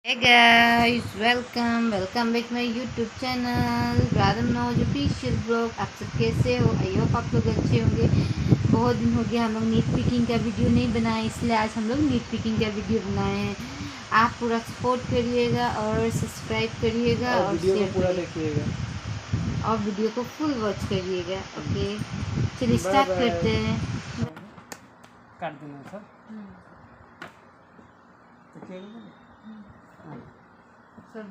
Hey guys, welcome back my YouTube channel राधम नौज official blog. आप सब कैसे हो? आई होप आप लोग अच्छे होंगे। बहुत दिन हो गया हम लोग नीट पिकिंग का वीडियो नहीं बनाए, इसलिए आज हम लोग नीट पिकिंग का वीडियो बनाए हैं। आप पूरा सपोर्ट करिएगा और सब्सक्राइब करिएगा और शेयर पूरा करिएगा देखिएगा और वीडियो को फुल वॉच करिएगा। ओके, चलिए स्टार्ट करते हैं। काट देना सर। सब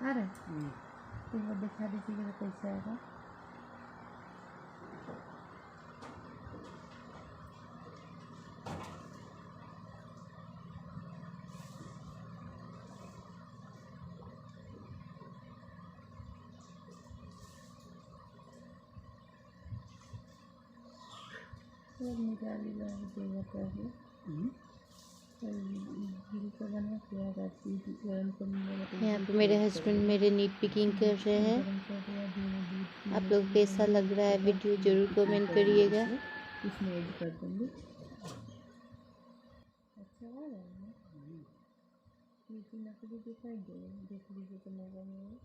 आ रहा है तो वो दिखा दीजिएगा तो कैसे आएगा। यहाँ पे मेरे हस्बैंड मेरे नीट पिकिंग कर रहे हैं। आप लोग कैसा लग रहा है वीडियो जरूर कमेंट करिएगा। इसमें ऐड कर दूँगी। अच्छा आ रहा है ये नकली दिखाई दे, देख लीजिए तो मज़ा नहीं।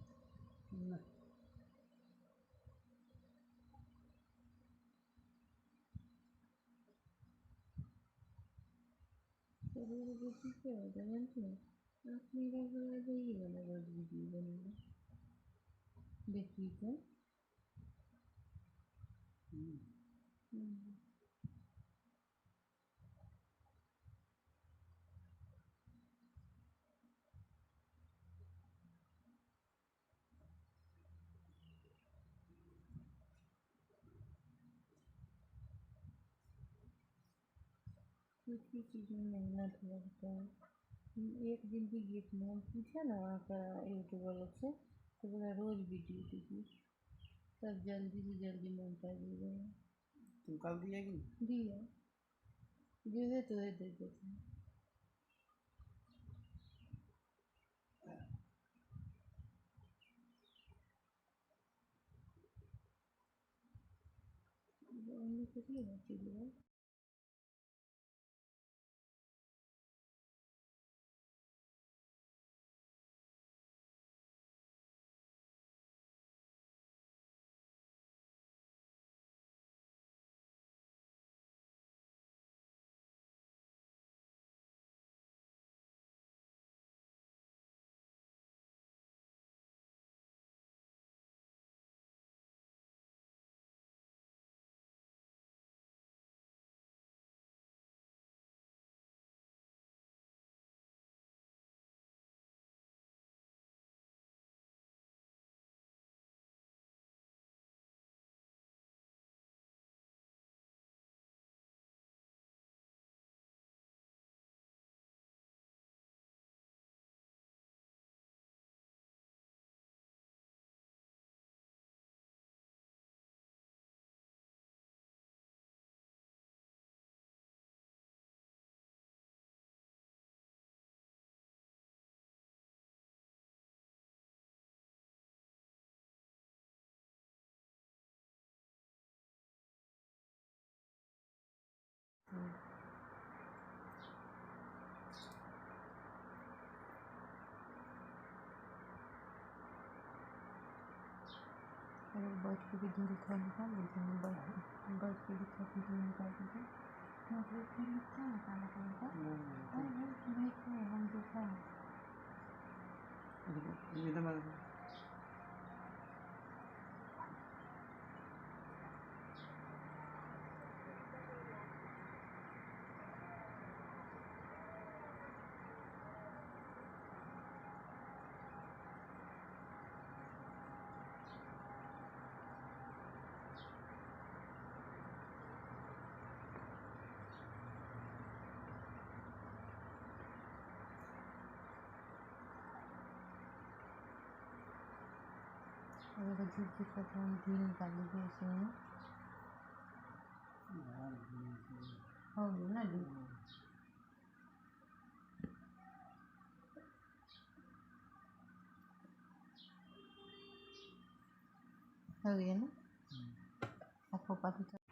चलिए क्या होगा जानते हैं आप, मेरा बना जाइएगा ना रोज वीडियो बनेगा, देखिएगा। कुछ भी चीज़ में मेहनत लगता है। एक दिन भी गीत में पूछा ना यूट्यूब वालों से, तो बोला रोज़ वीडियो दीजिए, तब जल्दी से जल्दी मोनेटाइज हो जाएगा। तुम कल दिया कि दिया जो है तो है, दे देते हैं। अगर बर्थ के वीडियो लिखा निकाल देते हैं, बर्थ के लिखा वीडियो निकाल देते हैं। मतलब फिर लिखा है काला कलर का, और वो लिखा है हम देखा है। अगर झूठ दिखा तो हम घी निकाल लीजिए इसमें, हो गया ना डी। हो गया ना, आपको पता